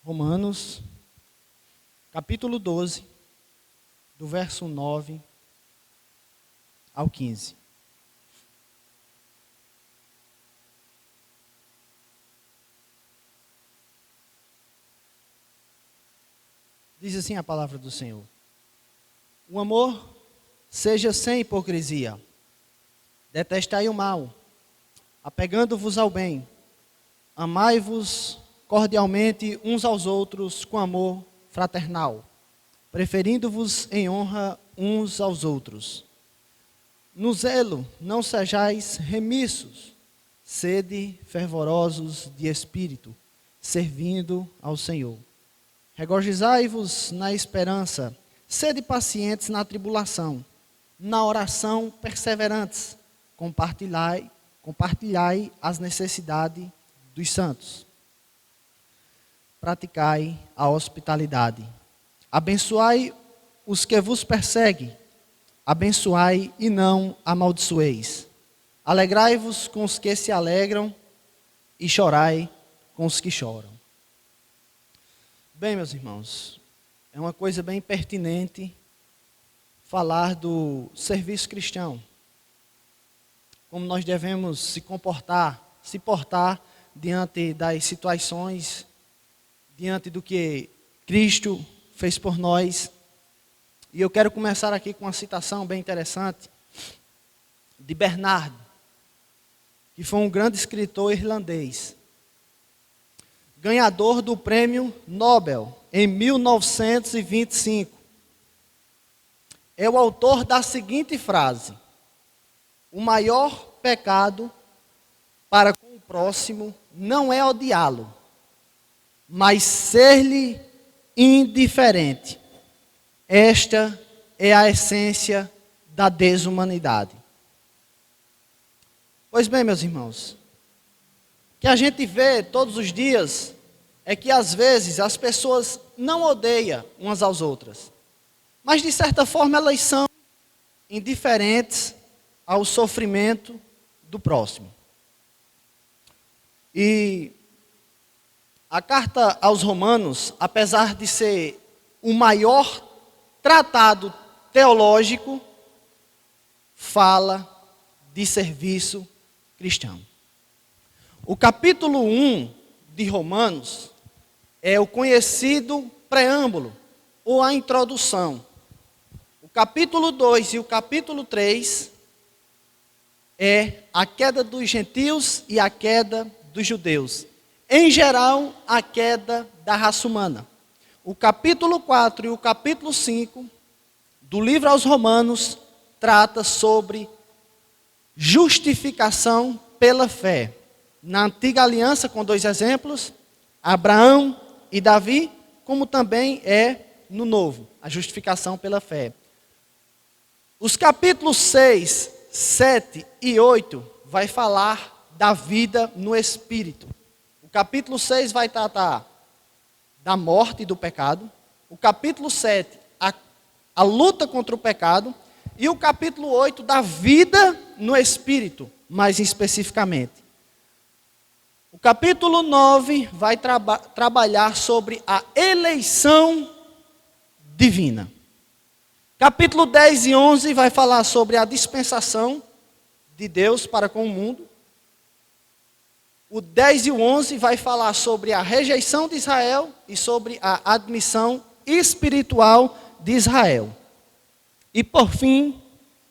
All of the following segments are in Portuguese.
Romanos, capítulo 12, do verso 9 ao 15. Diz assim a palavra do Senhor: o amor seja sem hipocrisia, detestai o mal, apegando-vos ao bem, amai-vos cordialmente uns aos outros com amor fraternal, preferindo-vos em honra uns aos outros. No zelo não sejais remissos, sede fervorosos de espírito, servindo ao Senhor. Regozijai-vos na esperança, sede pacientes na tribulação, na oração perseverantes, compartilhai as necessidades dos santos. Praticai a hospitalidade. Abençoai os que vos perseguem. Abençoai e não amaldiçoeis. Alegrai-vos com os que se alegram e chorai com os que choram. Bem, meus irmãos, é uma coisa bem pertinente falar do serviço cristão. Como nós devemos se portar diante das situações, diante do que Cristo fez por nós. E eu quero começar aqui com uma citação bem interessante de Bernardo, que foi um grande escritor irlandês, ganhador do prêmio Nobel em 1925. É o autor da seguinte frase: o maior pecado para com o próximo não é odiá-lo, mas ser-lhe indiferente. Esta é a essência da desumanidade. Pois bem, meus irmãos, o que a gente vê todos os dias é que às vezes as pessoas não odeiam umas às outras, mas de certa forma elas são indiferentes ao sofrimento do próximo. E a carta aos Romanos, apesar de ser o maior tratado teológico, fala de serviço cristão. O capítulo 1 de Romanos é o conhecido preâmbulo, ou a introdução. O capítulo 2 e o capítulo 3 é a queda dos gentios e a queda dos judeus. Em geral, a queda da raça humana. O capítulo 4 e o capítulo 5 do livro aos Romanos trata sobre justificação pela fé. Na antiga aliança, com 2 exemplos, Abraão e Davi, como também é no novo, a justificação pela fé. Os capítulos 6, 7 e 8 vai falar da vida no Espírito. O capítulo 6 vai tratar da morte e do pecado. O capítulo 7, a luta contra o pecado. E o capítulo 8, da vida no Espírito, mais especificamente. O capítulo 9 vai trabalhar sobre a eleição divina. Capítulo 10 e 11 vai falar sobre a dispensação de Deus para com o mundo. O 10 e o 11 vai falar sobre a rejeição de Israel e sobre a admissão espiritual de Israel. E por fim,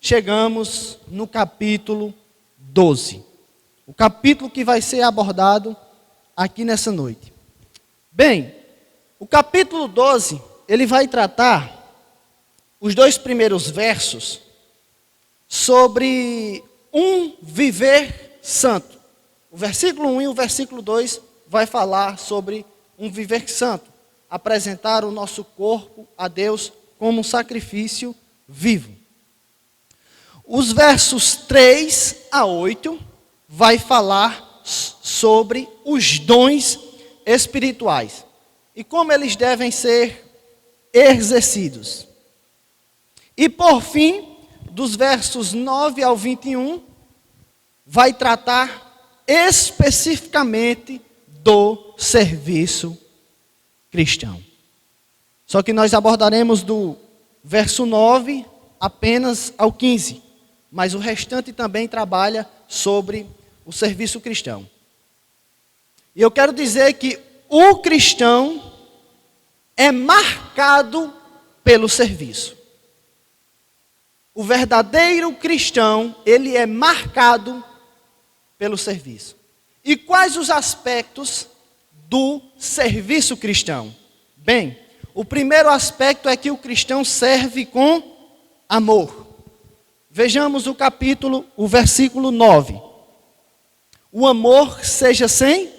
chegamos no capítulo 12. O capítulo que vai ser abordado aqui nessa noite. Bem, o capítulo 12, ele vai tratar os 2 primeiros versos sobre um viver santo. O versículo 1 e o versículo 2 vai falar sobre um viver santo. Apresentar o nosso corpo a Deus como um sacrifício vivo. Os versos 3 a 8 vai falar sobre os dons espirituais e como eles devem ser exercidos. E por fim, dos versos 9 ao 21, vai tratar especificamente do serviço cristão. Só que nós abordaremos do verso 9 apenas ao 15, mas o restante também trabalha sobre o serviço cristão. E eu quero dizer que o cristão é marcado pelo serviço. O verdadeiro cristão, ele é marcado pelo serviço. E quais os aspectos do serviço cristão? Bem, o primeiro aspecto é que o cristão serve com amor. Vejamos o versículo 9. O amor seja sem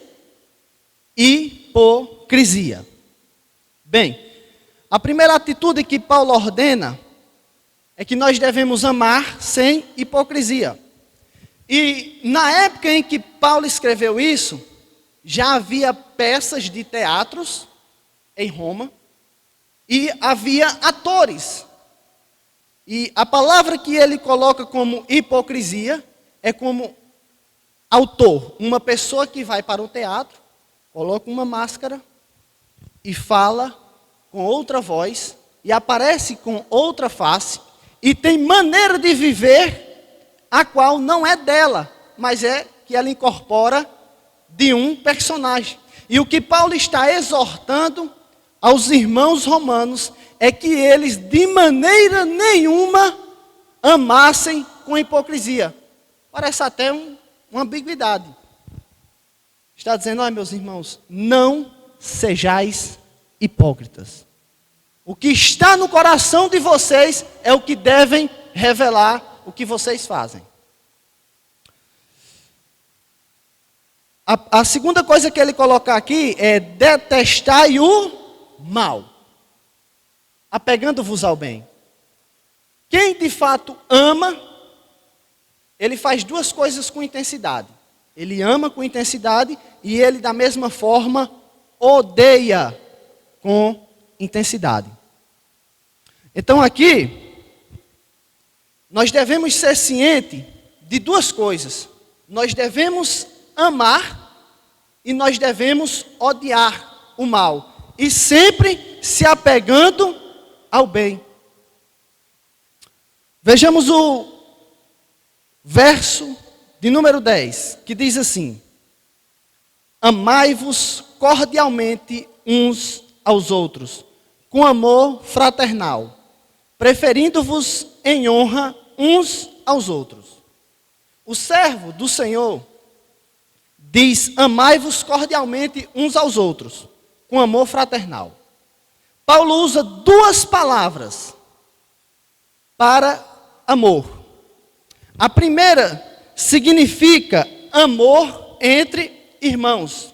hipocrisia. Bem, a primeira atitude que Paulo ordena é que nós devemos amar sem hipocrisia. E na época em que Paulo escreveu isso, já havia peças de teatros em Roma e havia atores. E a palavra que ele coloca como hipocrisia é como autor, uma pessoa que vai para o teatro, coloca uma máscara e fala com outra voz e aparece com outra face e tem maneira de viver a qual não é dela, mas é que ela incorpora de um personagem. E o que Paulo está exortando aos irmãos romanos é que eles de maneira nenhuma amassem com hipocrisia. Parece até uma ambiguidade. Está dizendo, olha meus irmãos, não sejais hipócritas. O que está no coração de vocês é o que devem revelar o que vocês fazem. A segunda coisa que ele coloca aqui é detestai o mal, apegando-vos ao bem. Quem de fato ama, ele faz duas coisas com intensidade. Ele ama com intensidade e ele da mesma forma odeia com intensidade. Então aqui, nós devemos ser cientes de duas coisas. Nós devemos amar e nós devemos odiar o mal. E sempre se apegando ao bem. Vejamos o verso de número 10, que diz assim: amai-vos cordialmente uns aos outros, com amor fraternal, preferindo-vos em honra uns aos outros. O servo do Senhor diz: amai-vos cordialmente uns aos outros, com amor fraternal. Paulo usa duas palavras para amor. A primeira significa amor entre irmãos.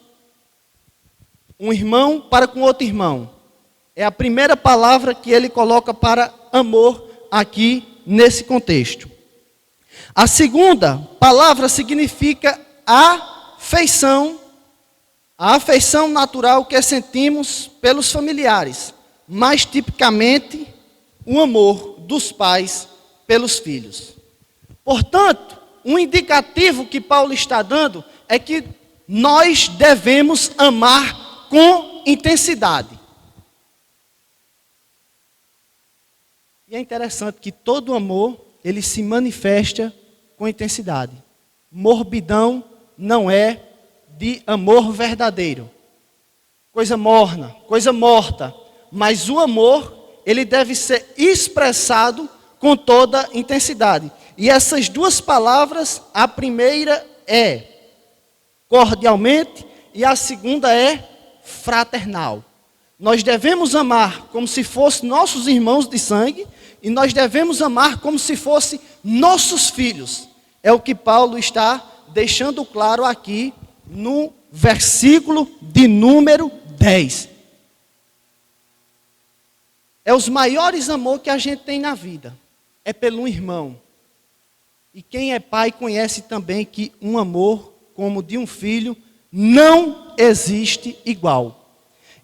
Um irmão para com outro irmão. É a primeira palavra que ele coloca para amor aqui nesse contexto. A segunda palavra significa afeição. A afeição natural que sentimos pelos familiares. Mais tipicamente, o amor dos pais pelos filhos. Portanto, um indicativo que Paulo está dando é que nós devemos amar com intensidade. E é interessante que todo amor, ele se manifesta com intensidade. Morbidão não é de amor verdadeiro. Coisa morna, coisa morta. Mas o amor, ele deve ser expressado com toda intensidade. E essas duas palavras, a primeira é cordialmente e a segunda é fraternal. Nós devemos amar como se fossem nossos irmãos de sangue e nós devemos amar como se fossem nossos filhos. É o que Paulo está deixando claro aqui no versículo de número 10. É os maiores amor que a gente tem na vida. É pelo irmão. E quem é pai conhece também que um amor como de um filho não existe igual.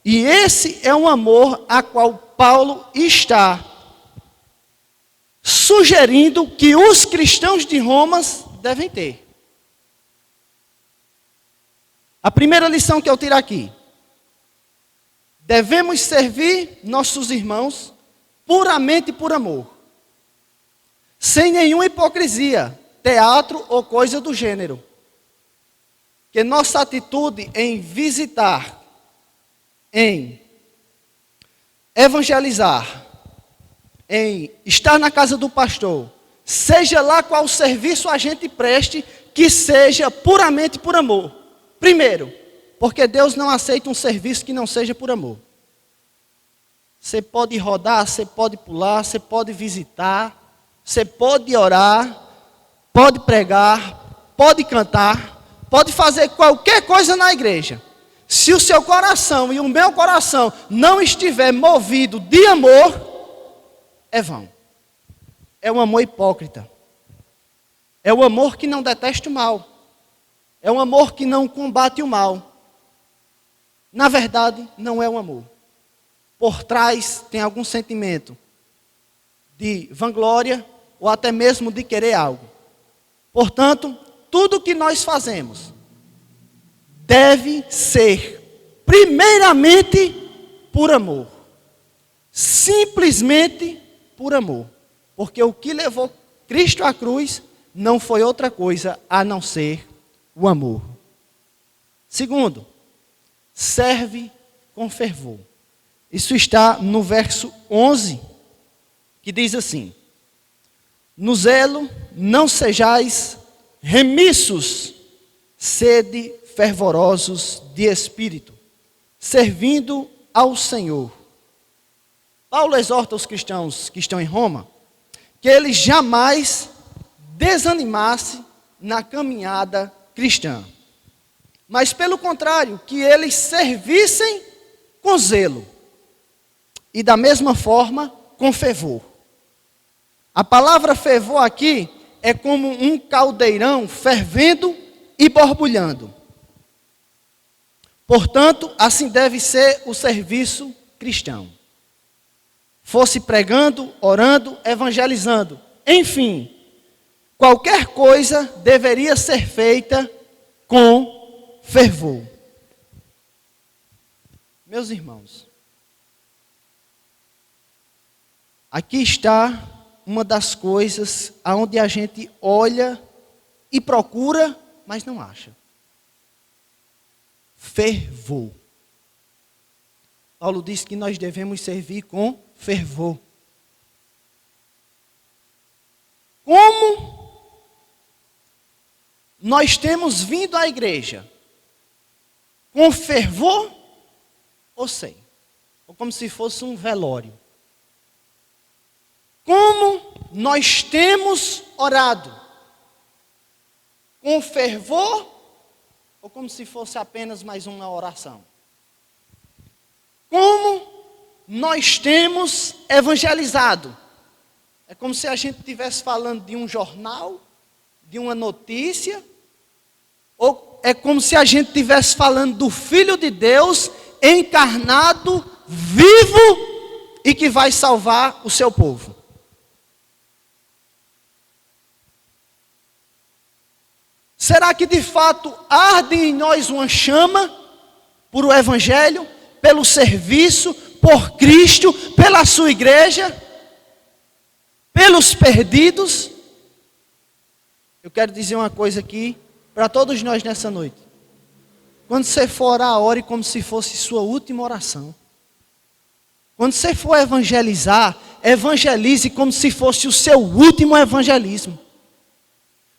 E esse é um amor a qual Paulo está sugerindo que os cristãos de Roma devem ter. A primeira lição que eu tiro aqui: Devemos servir nossos irmãos puramente por amor, sem nenhuma hipocrisia, teatro ou coisa do gênero. Que nossa atitude em visitar, em evangelizar, em estar na casa do pastor, seja lá qual serviço a gente preste, que seja puramente por amor. Primeiro, porque Deus não aceita um serviço que não seja por amor. Você pode rodar, você pode pular, você pode visitar, você pode orar, pode pregar, pode cantar, pode fazer qualquer coisa na igreja. Se o seu coração e o meu coração não estiver movido de amor, é vão. É um amor hipócrita. É o amor que não detesta o mal. É um amor que não combate o mal. Na verdade, não é um amor. Por trás tem algum sentimento de vanglória ou até mesmo de querer algo. Portanto, tudo que nós fazemos deve ser primeiramente por amor. Simplesmente por amor. Porque o que levou Cristo à cruz não foi outra coisa a não ser o amor. Segundo, serve com fervor. Isso está no verso 11, que diz assim: no zelo não sejais remissos, sede fervorosos de espírito, servindo ao Senhor. Paulo exorta os cristãos que estão em Roma, que eles jamais desanimassem na caminhada cristã. Mas pelo contrário, que eles servissem com zelo. E da mesma forma, com fervor. A palavra fervor aqui é como um caldeirão fervendo e borbulhando. Portanto, assim deve ser o serviço cristão. Fosse pregando, orando, evangelizando. Enfim, qualquer coisa deveria ser feita com fervor. Meus irmãos, aqui está uma das coisas aonde a gente olha e procura, mas não acha. Fervor. Paulo diz que nós devemos servir com fervor. Como nós temos vindo à igreja? Com fervor ou sem? Ou como se fosse um velório? Como nós temos orado? Com fervor ou como se fosse apenas mais uma oração? Como nós temos evangelizado? É como se a gente estivesse falando de um jornal, de uma notícia, ou é como se a gente estivesse falando do Filho de Deus encarnado, vivo e que vai salvar o seu povo. Será que de fato arde em nós uma chama por o Evangelho, pelo serviço, por Cristo, pela sua igreja, pelos perdidos? Eu quero dizer uma coisa aqui para todos nós nessa noite. Quando você for orar, ore como se fosse sua última oração. Quando você for evangelizar, evangelize como se fosse o seu último evangelismo.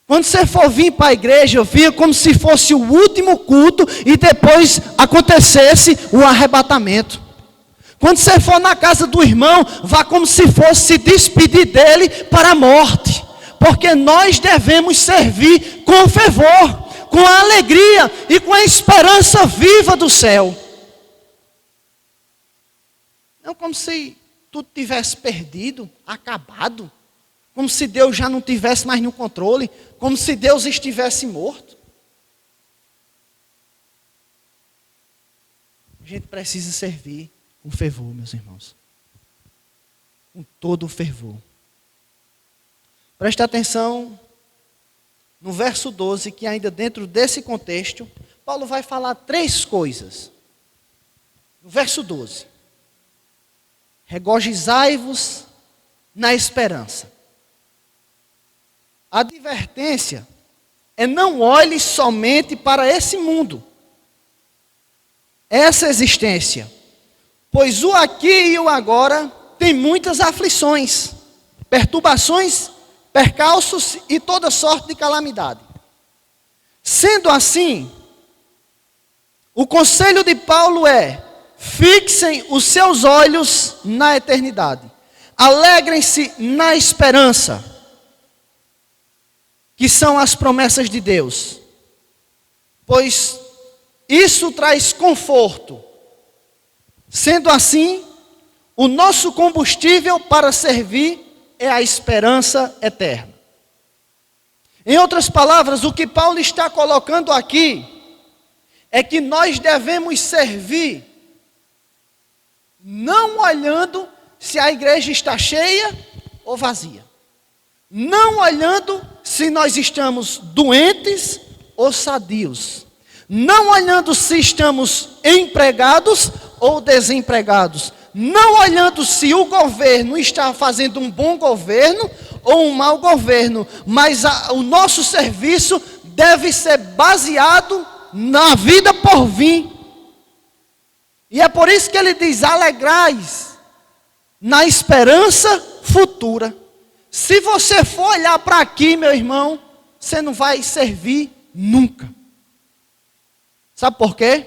Quando você for vir para a igreja, vinha como se fosse o último culto e depois acontecesse o arrebatamento. Quando você for na casa do irmão, vá como se fosse se despedir dele para a morte. Porque nós devemos servir com fervor, com a alegria e com a esperança viva do céu. Não como se tudo tivesse perdido, acabado. Como se Deus já não tivesse mais no controle, como se Deus estivesse morto. A gente precisa servir com fervor, meus irmãos. Com todo o fervor. Presta atenção no verso 12, que ainda dentro desse contexto, Paulo vai falar três coisas. no verso 12. Regozijai-vos na esperança. A advertência é: não olhe somente para esse mundo, essa existência, pois o aqui e o agora tem muitas aflições, perturbações, percalços e toda sorte de calamidade. Sendo assim, o conselho de Paulo é: fixem os seus olhos na eternidade, alegrem-se na esperança, que são as promessas de Deus, pois isso traz conforto. Sendo assim, o nosso combustível para servir é a esperança eterna. Em outras palavras, o que Paulo está colocando aqui é que nós devemos servir não olhando se a igreja está cheia ou vazia, não olhando se nós estamos doentes ou sadios, não olhando se estamos empregados ou desempregados, não olhando se o governo está fazendo um bom governo ou um mau governo, mas o nosso serviço deve ser baseado na vida por vir. E é por isso que ele diz: alegrais na esperança futura. Se você for olhar para aqui, meu irmão, você não vai servir nunca. Sabe por quê?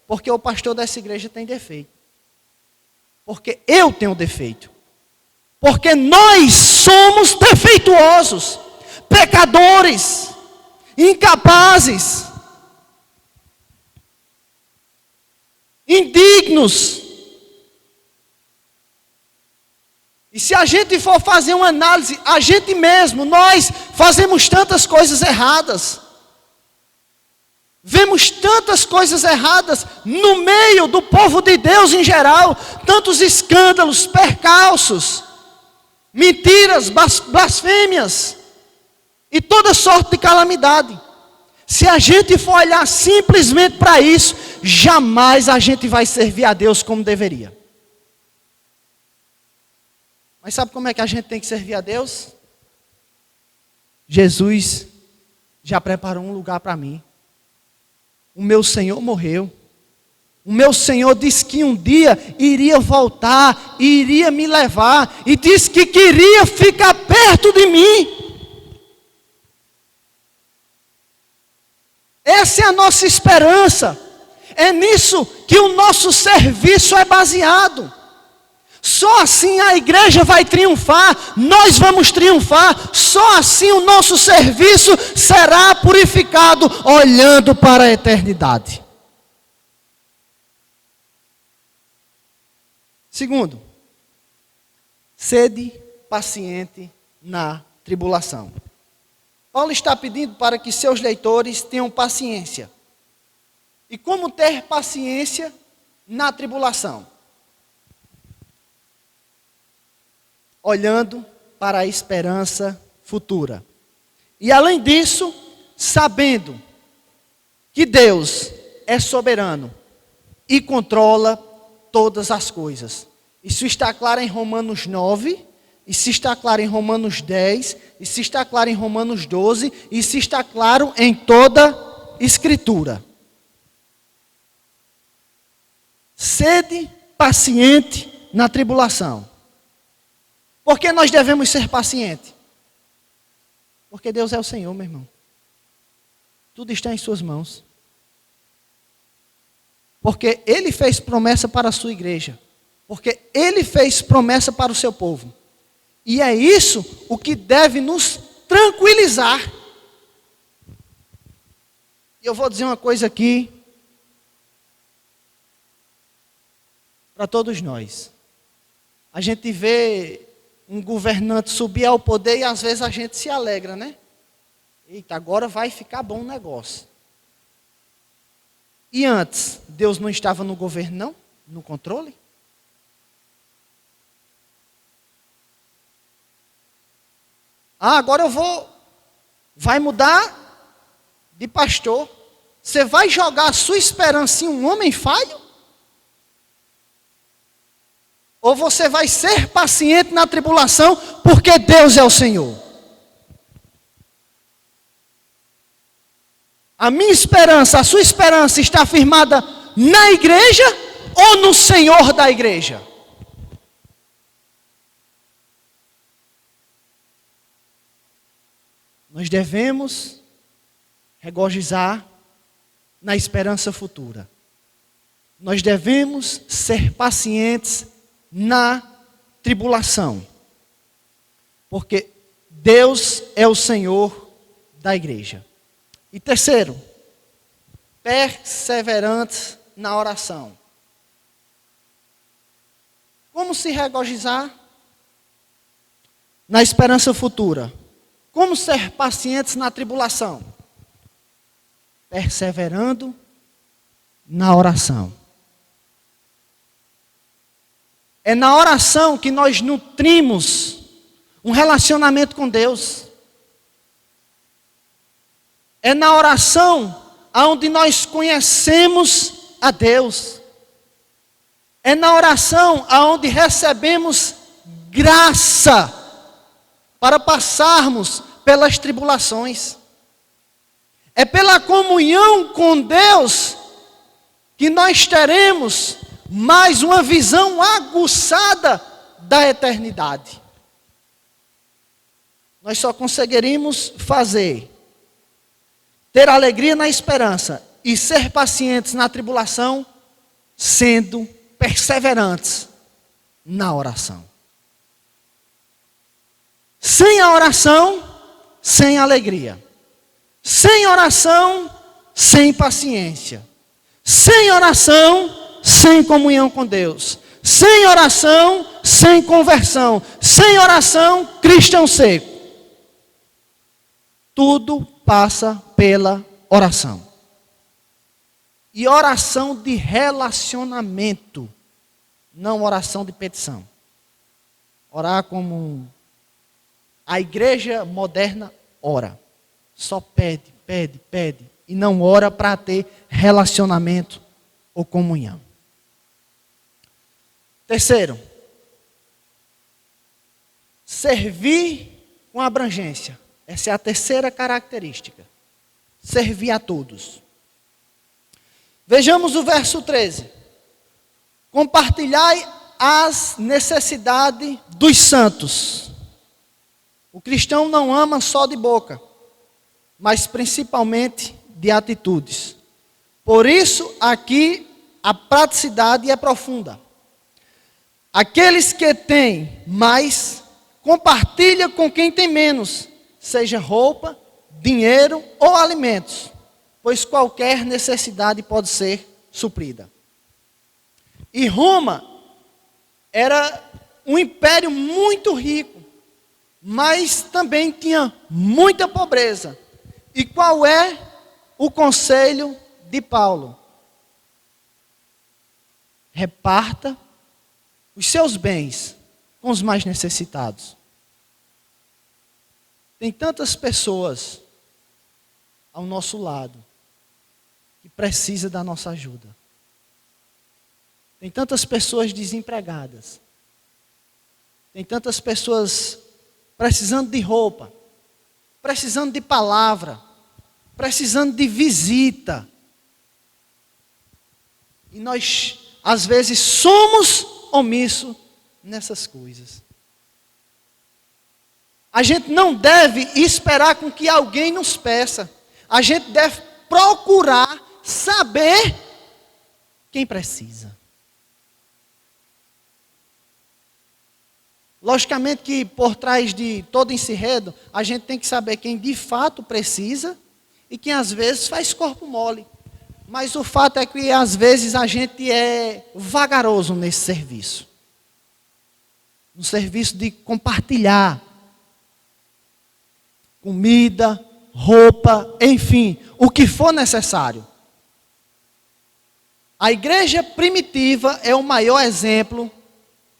Porque o pastor dessa igreja tem defeito. Porque eu tenho defeito. Porque nós somos defeituosos, pecadores, incapazes, indignos. E se a gente for fazer uma análise, a gente mesmo, nós fazemos tantas coisas erradas. Vemos tantas coisas erradas no meio do povo de Deus em geral. Tantos escândalos, percalços, mentiras, blasfêmias e toda sorte de calamidade. Se a gente for olhar simplesmente para isso, jamais a gente vai servir a Deus como deveria. Mas sabe como é que a gente tem que servir a Deus? Jesus já preparou um lugar para mim. O meu Senhor morreu. O meu Senhor disse que um dia iria voltar, iria me levar, e disse que queria ficar perto de mim. Essa é a nossa esperança. É nisso que o nosso serviço é baseado. Só assim a igreja vai triunfar, nós vamos triunfar. Só assim o nosso serviço será purificado, olhando para a eternidade. Segundo, sede paciente na tribulação. Paulo está pedindo para que seus leitores tenham paciência. E como ter paciência na tribulação? Olhando para a esperança futura. E além disso, sabendo que Deus é soberano e controla todas as coisas. Isso está claro em Romanos 9, isso está claro em Romanos 10, isso está claro em Romanos 12, isso está claro em toda Escritura. Sede paciente na tribulação. Por que nós devemos ser pacientes? Porque Deus é o Senhor, meu irmão. Tudo está em suas mãos. Porque Ele fez promessa para a sua igreja. Porque Ele fez promessa para o seu povo. E é isso o que deve nos tranquilizar. E eu vou dizer uma coisa aqui para todos nós. A gente vê um governante subir ao poder e às vezes a gente se alegra, né? Eita, agora vai ficar bom o negócio. E antes, Deus não estava no governo, não? No controle? Ah, agora eu vou... Vai mudar de pastor. Você vai jogar a sua esperança em um homem falho? ou você vai ser paciente na tribulação, porque Deus é o Senhor. A minha esperança, a sua esperança está firmada na igreja ou no Senhor da igreja? Nós devemos regozijar na esperança futura. Nós devemos ser pacientes na tribulação. Porque Deus é o Senhor da igreja. E terceiro, perseverantes na oração. Como se regozijar na esperança futura? Como ser pacientes na tribulação? Perseverando na oração. É na oração que nós nutrimos um relacionamento com Deus. É na oração onde nós conhecemos a Deus. É na oração onde recebemos graça para passarmos pelas tribulações. É pela comunhão com Deus que nós teremos mais uma visão aguçada da eternidade. Nós só conseguiríamos ter alegria na esperança e ser pacientes na tribulação, sendo perseverantes na oração. Sem a oração, sem alegria. Sem oração, sem paciência. Sem oração, sem comunhão com Deus. Sem oração, sem conversão. Sem oração, cristão seco. Tudo passa pela oração. E oração de relacionamento, não oração de petição. Orar como a igreja moderna ora. Só pede, pede, pede. E não ora para ter relacionamento ou comunhão. Terceiro, servir com abrangência. Essa é a terceira característica. Servir a todos. Vejamos o verso 13. Compartilhai as necessidades dos santos. O cristão não ama só de boca, mas principalmente de atitudes. Por isso, aqui, a praticidade é profunda. Aqueles que têm mais, compartilha com quem tem menos, seja roupa, dinheiro ou alimentos, pois qualquer necessidade pode ser suprida. E Roma era um império muito rico, mas também tinha muita pobreza. E qual é o conselho de Paulo? Reparta os seus bens com os mais necessitados. Tem tantas pessoas ao nosso lado que precisam da nossa ajuda. Tem tantas pessoas desempregadas. Tem tantas pessoas precisando de roupa, precisando de palavra, precisando de visita. E nós, às vezes, somos omissos nessas coisas. A gente não deve esperar com que alguém nos peça. A gente deve procurar saber quem precisa. Logicamente que por trás de todo esse enredo, a gente tem que saber quem de fato precisa e quem às vezes faz corpo mole. Mas o fato é que às vezes a gente é vagaroso nesse serviço. No serviço de compartilhar comida, roupa, enfim, o que for necessário. A igreja primitiva é o maior exemplo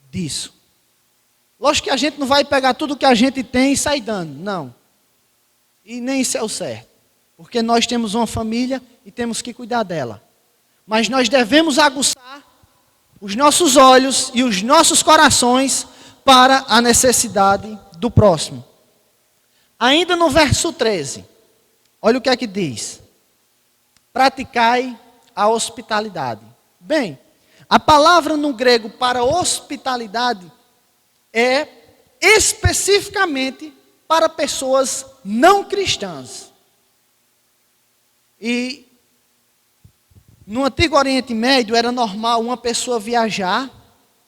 disso. Lógico que a gente não vai pegar tudo que a gente tem e sair dando, não. E nem isso é o certo. Porque nós temos uma família e temos que cuidar dela. Mas nós devemos aguçar os nossos olhos e os nossos corações para a necessidade do próximo. Ainda no verso 13, olha o que é que diz: praticai a hospitalidade. Bem, a palavra no grego para hospitalidade é especificamente para pessoas não cristãs. E no Antigo Oriente Médio era normal uma pessoa viajar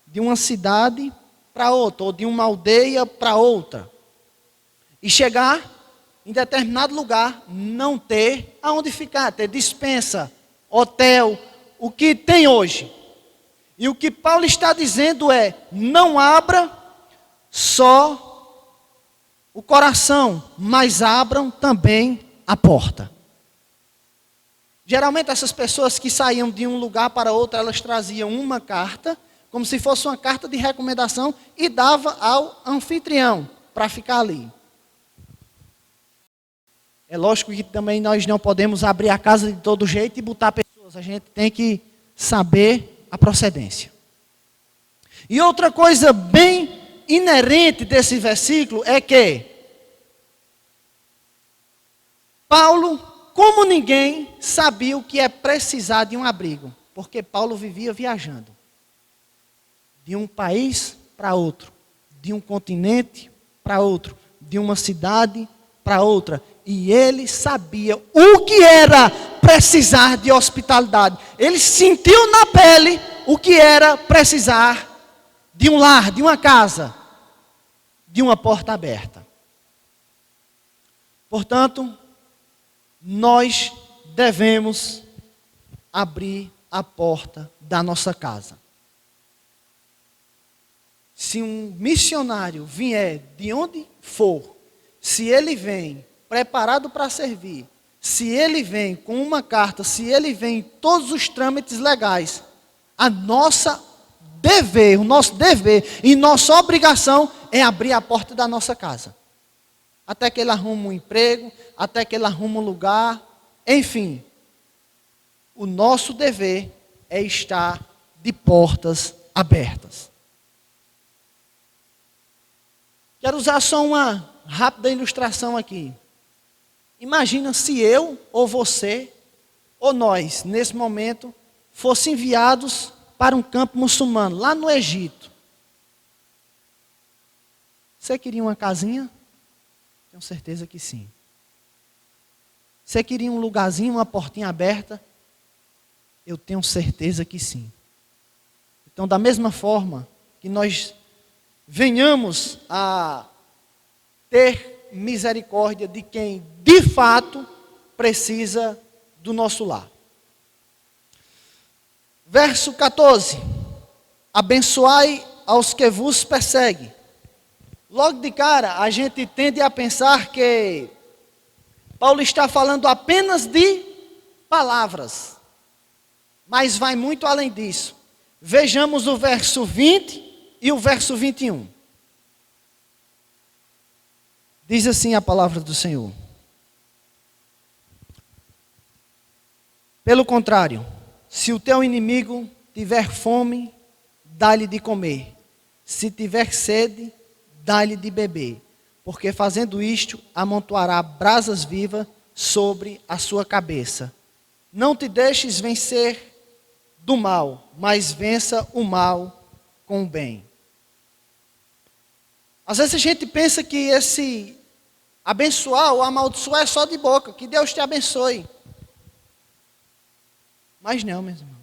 de uma cidade para outra, ou de uma aldeia para outra, e chegar em determinado lugar, não ter aonde ficar, ter despensa, hotel, o que tem hoje. E o que Paulo está dizendo é: não abra só o coração, mas abram também a porta. Geralmente essas pessoas que saíam de um lugar para outro, elas traziam uma carta, como se fosse uma carta de recomendação, e dava ao anfitrião para ficar ali. É lógico que também nós não podemos abrir a casa de todo jeito e botar pessoas. A gente tem que saber a procedência. E outra coisa bem inerente desse versículo é que Paulo, como ninguém, sabia o que é precisar de um abrigo, porque Paulo vivia viajando de um país para outro, de um continente para outro, de uma cidade para outra, e ele sabia o que era precisar de hospitalidade. Ele sentiu na pele o que era precisar de um lar, de uma casa, de uma porta aberta. Portanto, nós devemos abrir a porta da nossa casa. Se um missionário vier de onde for, se ele vem preparado para servir, se ele vem com uma carta, se ele vem em todos os trâmites legais, o nosso dever e nossa obrigação é abrir a porta da nossa casa. Até que ele arrume um emprego, até que ele arrume um lugar, enfim. O nosso dever é estar de portas abertas. Quero usar só uma rápida ilustração aqui. Imagina se eu, ou você, ou nós, nesse momento, fossem enviados para um campo muçulmano, lá no Egito. Você queria uma casinha? Tenho certeza que sim. Você queria um lugarzinho, uma portinha aberta? Eu tenho certeza que sim. Então, da mesma forma que nós venhamos a ter misericórdia de quem de fato precisa do nosso lar. Verso 14. Abençoai aos que vos perseguem. Logo de cara, a gente tende a pensar que Paulo está falando apenas de palavras, mas vai muito além disso. Vejamos o verso 20 e o verso 21. Diz assim a palavra do Senhor: pelo contrário, se o teu inimigo tiver fome, dá-lhe de comer. Se tiver sede, dá-lhe de beber. Porque fazendo isto, amontoará brasas vivas sobre a sua cabeça. Não te deixes vencer do mal, mas vença o mal com o bem. Às vezes a gente pensa que esse abençoar ou amaldiçoar é só de boca, que Deus te abençoe. Mas não, meus irmãos.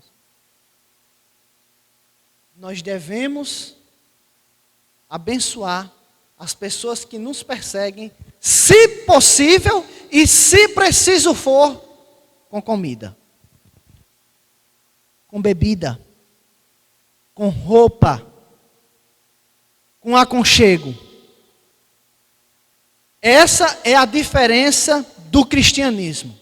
Nós devemos abençoar as pessoas que nos perseguem, se possível e se preciso for, com comida, com bebida, com roupa, com aconchego. Essa é a diferença do cristianismo.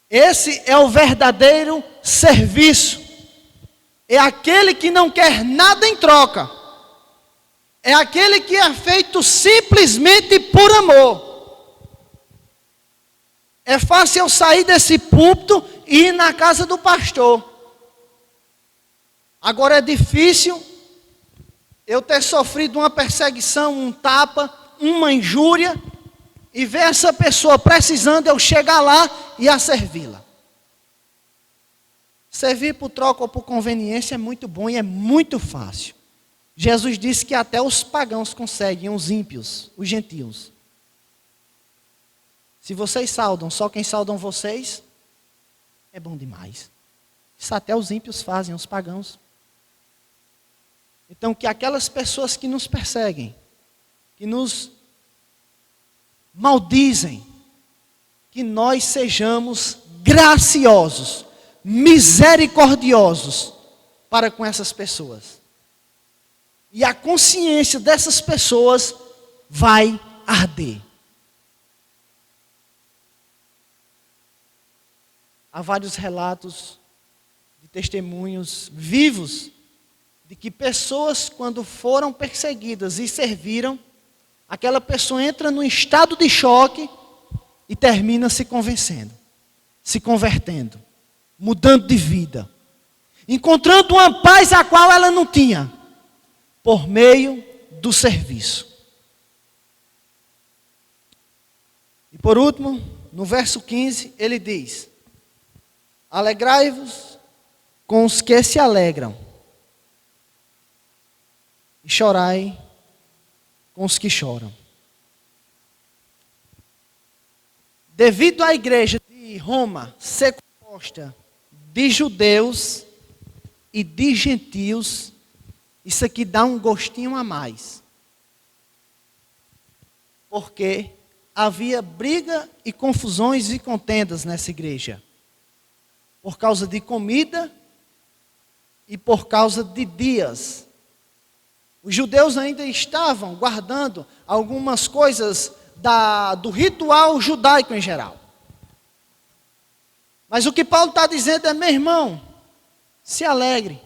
Esse é o verdadeiro serviço. É aquele que não quer nada em troca. É aquele que é feito simplesmente por amor. É fácil eu sair desse púlpito e ir na casa do pastor. Agora é difícil eu ter sofrido uma perseguição, um tapa, uma injúria, e ver essa pessoa precisando, eu chegar lá e a servi-la. Servir por troca ou por conveniência é muito bom e é muito fácil. Jesus disse que até os pagãos conseguem, os ímpios, os gentios. Se vocês saudam só quem saudam vocês, é bom demais. Isso até os ímpios fazem, os pagãos. Então, que aquelas pessoas que nos perseguem, que nos maldizem, que nós sejamos graciosos, misericordiosos para com essas pessoas. E a consciência dessas pessoas vai arder. Há vários relatos de testemunhos vivos de que pessoas, quando foram perseguidas e serviram, aquela pessoa entra num estado de choque e termina se convencendo, se convertendo, mudando de vida, encontrando uma paz a qual ela não tinha, por meio do serviço. E por último, no verso 15, ele diz: alegrai-vos com os que se alegram, e chorai com os que choram. Devido à igreja de Roma ser composta de judeus e de gentios, isso aqui dá um gostinho a mais. Porque havia briga e confusões e contendas nessa igreja. Por causa de comida e por causa de dias. Os judeus ainda estavam guardando algumas coisas do ritual judaico em geral. Mas o que Paulo está dizendo é: meu irmão, se alegre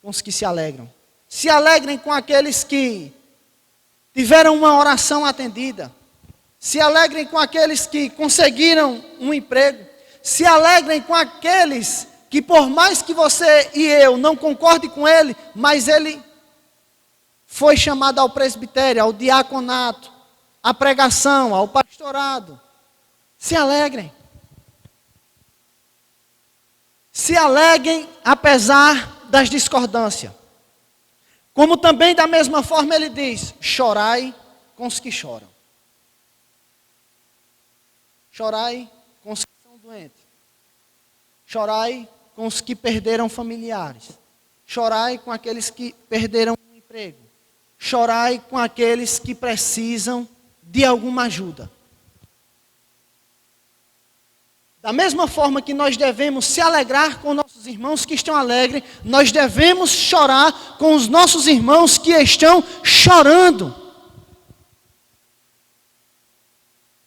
com os que se alegram. Se alegrem com aqueles que tiveram uma oração atendida. Se alegrem com aqueles que conseguiram um emprego. Se alegrem com aqueles que, por mais que você e eu não concorde com ele, mas ele foi chamado ao presbitério, ao diaconato, à pregação, ao pastorado. Se alegrem. Se alegrem apesar das discordâncias. Como também da mesma forma ele diz: chorai com os que choram. Chorai com os que são doentes. Chorai com os que perderam familiares. Chorai com aqueles que perderam um emprego. Chorai com aqueles que precisam de alguma ajuda. Da mesma forma que nós devemos se alegrar com nossos irmãos que estão alegres, nós devemos chorar com os nossos irmãos que estão chorando.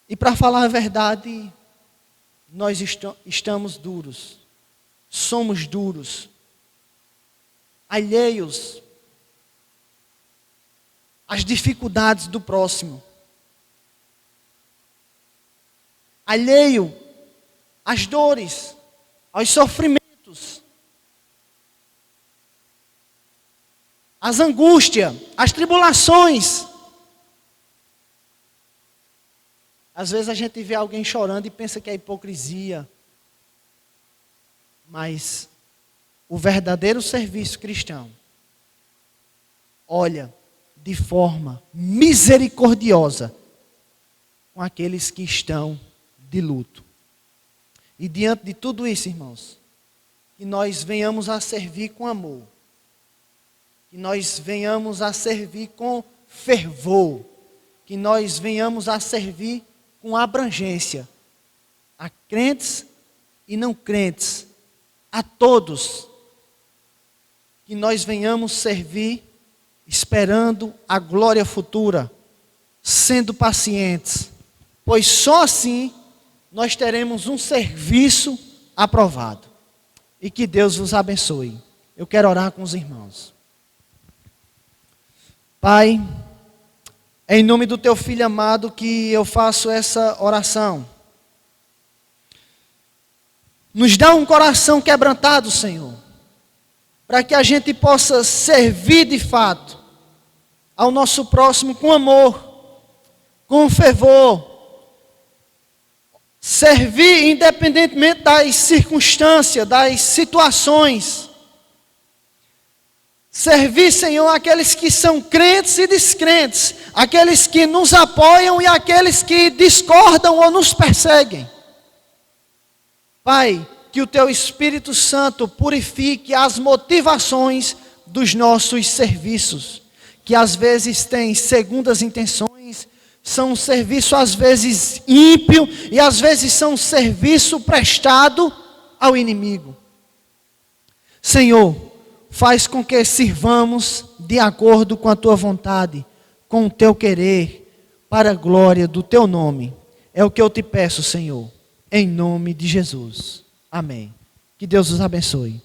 E para falar a verdade, nós estamos duros, somos duros, alheios às dificuldades do próximo, alheio às dores, aos sofrimentos, às angústias, às tribulações. Às vezes a gente vê alguém chorando e pensa que é hipocrisia. Mas o verdadeiro serviço cristão olha de forma misericordiosa com aqueles que estão de luto. E diante de tudo isso, irmãos, que nós venhamos a servir com amor. Que nós venhamos a servir com fervor. Que nós venhamos a servir com abrangência a crentes e não crentes, a todos, que nós venhamos servir esperando a glória futura, sendo pacientes, pois só assim nós teremos um serviço aprovado. E que Deus vos abençoe. Eu quero orar com os irmãos. Pai, é em nome do teu Filho amado que eu faço essa oração. Nos dá um coração quebrantado, Senhor. para que a gente possa servir de fato ao nosso próximo com amor, com fervor. Servir independentemente das circunstâncias, das situações. Servir, Senhor, aqueles que são crentes e descrentes, aqueles que nos apoiam e aqueles que discordam ou nos perseguem. Pai, que o Teu Espírito Santo purifique as motivações dos nossos serviços, que às vezes têm segundas intenções, são um serviço às vezes ímpio e às vezes são um serviço prestado ao inimigo. Senhor, faz com que sirvamos de acordo com a Tua vontade, com o Teu querer, para a glória do Teu nome. É o que eu te peço, Senhor, em nome de Jesus. Amém. Que Deus os abençoe.